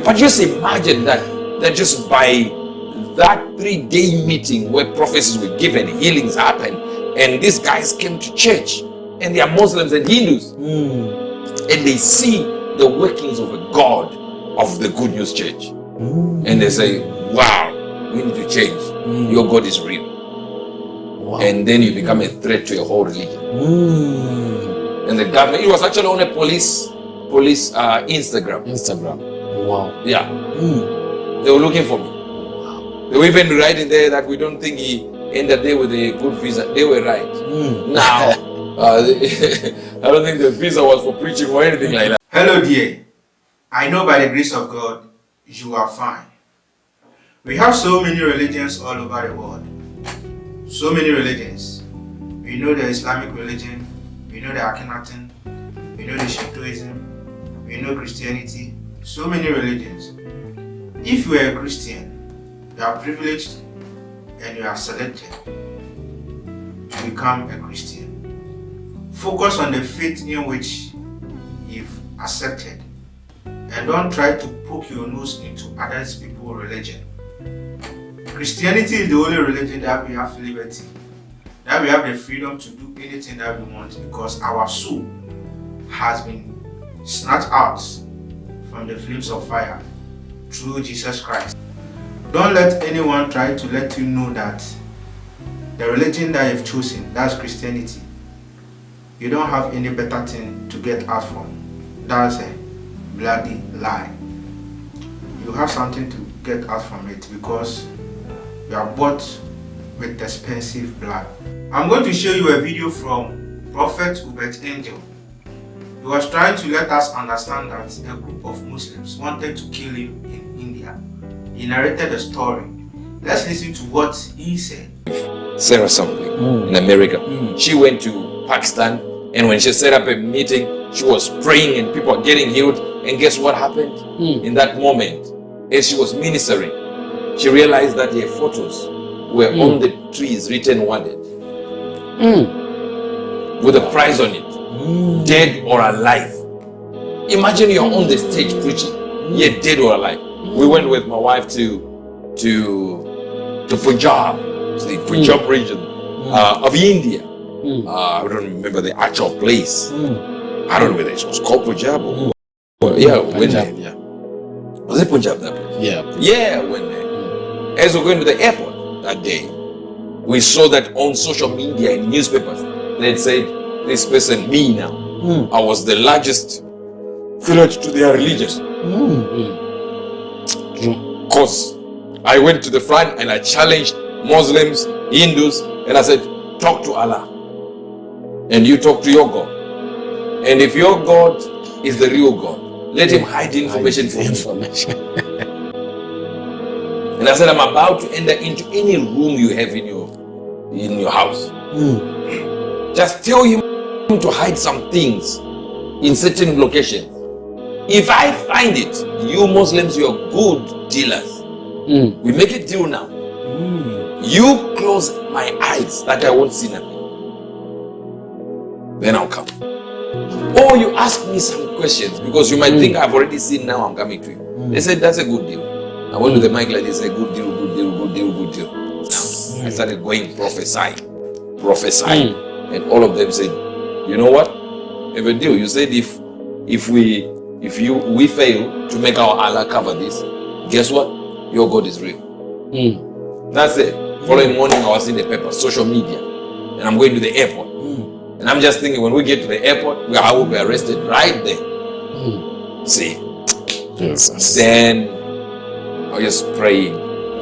But just imagine that just by that 3-day meeting where prophecies were given, healings happened, and these guys came to church, and they are Muslims and Hindus, and they see the workings of a God of the Good News Church, and they say, wow, we need to change. Your God is real. Wow. And then you become a threat to a whole religion. And the government, it was actually on a police Instagram. Wow. Yeah. They were looking for me. Wow. They were even writing there that we don't think he ended there with a good visa. They were right. Now, I don't think the visa was for preaching or anything like that. Hello dear. I know by the grace of God, you are fine. We have so many religions all over the world. So many religions. We know the Islamic religion, we know the Akhenaten, we know the Shintoism, we know Christianity, so many religions. If you are a Christian, you are privileged and you are selected to become a Christian. Focus on the faith in which you've accepted and don't try to poke your nose into other people's religion. Christianity is the only religion that we have liberty, that we have the freedom to do anything that we want, because our soul has been snatched out from the flames of fire through Jesus Christ. Don't let anyone try to let you know that the religion that you've chosen, that's Christianity, you don't have any better thing to get out from. That's a bloody lie. You have something to get out from it because you are bought with expensive blood. I'm going to show you a video from prophetuebertangel. He was trying to let us understand that a group of Muslims wanted to kill him in India. He narrated the story. Let's listen to what he said. Sarah something in America. She went to Pakistan, and when she set up a meeting, she was praying and people were getting healed. And guess what happened? In that moment, as she was ministering, she realized that her photos were on the trees written wanted, with a price on it, dead or alive. Imagine you're on the stage preaching, you're dead or alive. We went with my wife to Punjab, to the Punjab region of India. I don't remember the actual place. I don't know whether it was called Punjab or Punjab, yeah. Was it Punjab that place? Yeah. Yeah, when as we were going to the airport that day, we saw that on social media and newspapers, they said, this person, me now, I was the largest threat to their religion. Because I went to the front and I challenged Muslims, Hindus, and I said, talk to Allah. And you talk to your God. And if your God is the real God, let him hide the information from you. And I said, I'm about to enter into any room you have in your house. Just tell him to hide some things in certain locations. If I find it, you Muslims, you're good dealers. We make a deal now. You close my eyes that I won't see nothing. Then I'll come. Or you ask me some questions because you might think I've already seen, now I'm coming to you. They said, that's a good deal. I went to the mic like this, a good deal, good deal, good deal, good deal. I started going prophesying. And all of them said, you know what? Have a deal. You said if we fail to make our Allah cover this, guess what? Your God is real. That's it. Following morning I was in the paper, social media, and I'm going to the airport. And I'm just thinking, when we get to the airport, I will be arrested right there. See? Then I was just praying.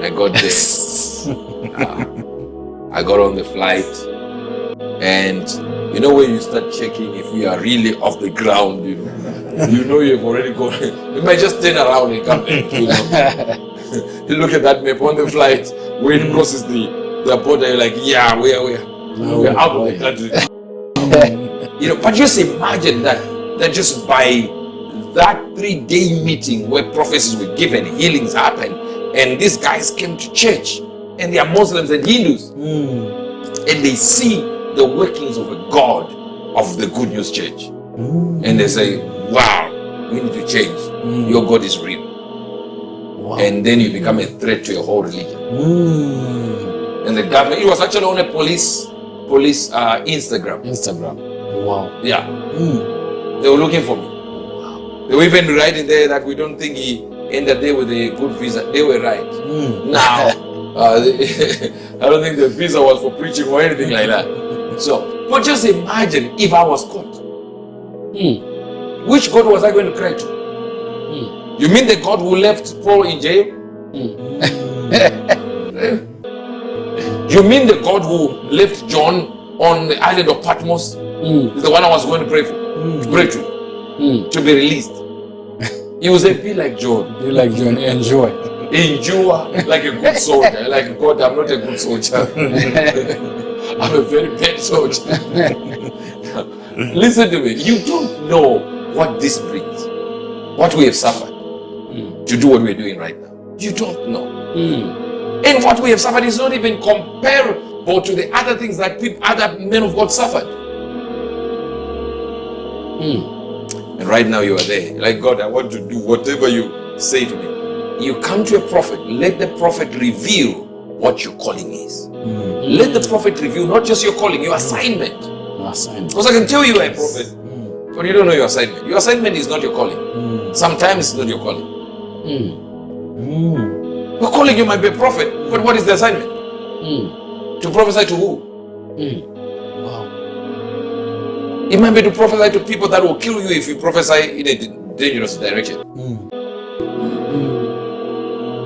I got there. I got on the flight. And you know when you start checking if we are really off the ground, you know you've already gone. You might just turn around and come back, you know. You look at that map on the flight, when it crosses the border, you're like, yeah, we're out of the country. But just imagine that just by that 3-day meeting where prophecies were given, healings happened, and these guys came to church, and they are Muslims and Hindus, and they see the workings of a God of the Good News Church, and they say, wow, we need to change. Your God is real. Wow. And then you become a threat to your whole religion. And the government, it was actually on a police Instagram. Wow. Yeah. They were looking for me. They were even writing there that we don't think he ended there with a good visa. They were right. Now, I don't think the visa was for preaching or anything like that. So, but just imagine if I was caught. Which God was I going to cry to? You mean the God who left Paul in jail? You mean the God who left John on the island of Patmos? Is the one I was going to pray for, to pray to be released. He will say, be like John. Be like John, enjoy. Endure like a good soldier. Like, God, I'm not a good soldier. I'm a very bad soldier. Listen to me. You don't know what this brings. What we have suffered to do what we're doing right now. You don't know. And what we have suffered is not even comparable to the other things that other men of God suffered. And right now you are there. Like, God, I want to do whatever you say to me. You come to a prophet. Let the prophet reveal what your calling is. Let the prophet reveal not just your calling, your assignment. Because I can tell you are a prophet, but you don't know your assignment. Your assignment is not your calling. Sometimes it's not your calling. Your calling, you might be a prophet, but what is the assignment? To prophesy to who? Wow. It might be to prophesy to people that will kill you if you prophesy in a dangerous direction.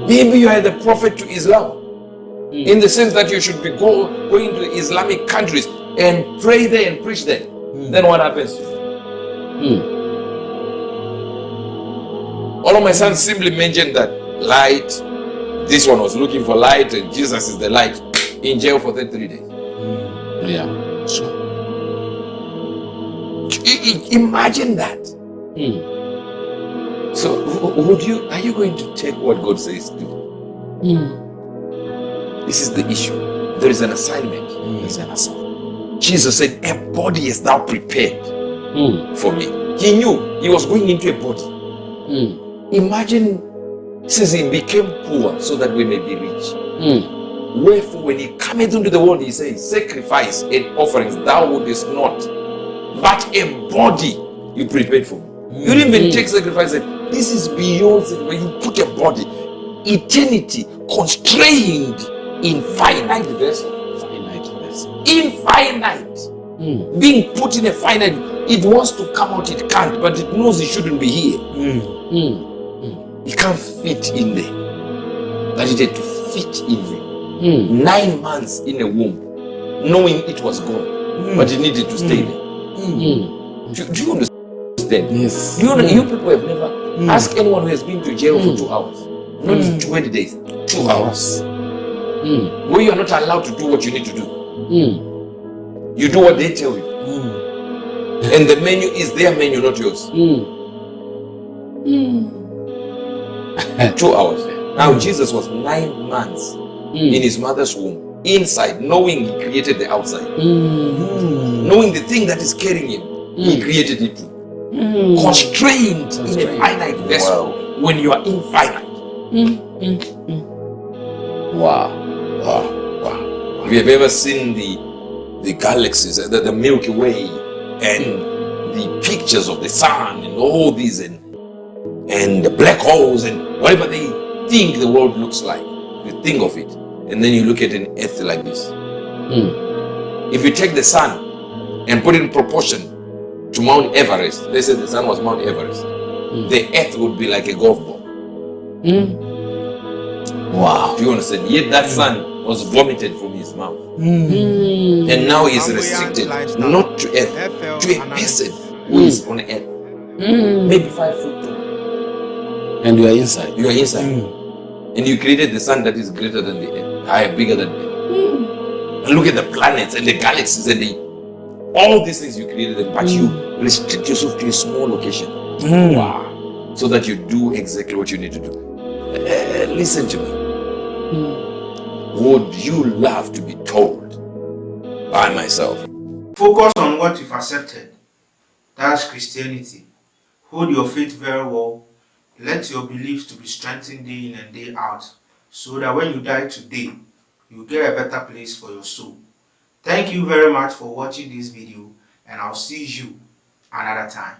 Maybe you are the prophet to Islam, in the sense that you should be going to the Islamic countries and pray there and preach there. Then what happens to you? All of my sons simply mentioned that light. This one was looking for light, and Jesus is the light. In jail for 33 days. Yeah. Sure. Imagine that. So, are you going to take what God says to do? This is the issue. There is an assignment. There's an assignment. Jesus said, a body is now prepared for me. He knew he was going into a body. Imagine, he says he became poor so that we may be rich. Wherefore, when he cometh into the world, he says, sacrifice and offerings thou wouldest not, but a body you prepared for me. You didn't even take sacrifice. This is beyond sacrifice. You put a body, eternity constrained in finite vessel. Infinite. Being put in a finite, it wants to come out, it can't, but it knows it shouldn't be here. It can't fit in there. But it had to fit in there. 9 months in a womb, knowing it was gone, but it needed to stay there. Do you understand? Yes. You people have never asked anyone who has been to jail for 2 hours, not 20 days, 2 hours, where you are not allowed to do what you need to do. You do what they tell you, and the menu is their menu, not yours. 2 hours. Now Jesus was 9 months in his mother's womb, inside, knowing he created the outside, knowing the thing that is carrying him, he created it too. Constrained in a finite vessel. When you are infinite. Wow. Have you ever seen the galaxies, the Milky Way, and the pictures of the sun and all these, and the black holes and whatever they think the world looks like? You think of it, and then you look at an earth like this. If you take the sun and put it in proportion to Mount Everest, they said the sun was Mount Everest, the earth would be like a golf ball. Wow. Do you understand? Yet that sun was vomited from his mouth. And now he is restricted not to earth, to a person who is on earth. Maybe 5 foot tall. And you are inside. You are inside. And you created the sun that is greater than the earth, higher, bigger than the earth. And look at the planets and the galaxies and all these things you created them, but you restrict yourself to a small location. Wow. So that you do exactly what you need to do. Listen to me. Would you love to be told by myself? Focus on what you've accepted. That's Christianity. Hold your faith very well. Let your beliefs to be strengthened day in and day out, so that when you die today, you get a better place for your soul. Thank you very much for watching this video, and I'll see you another time.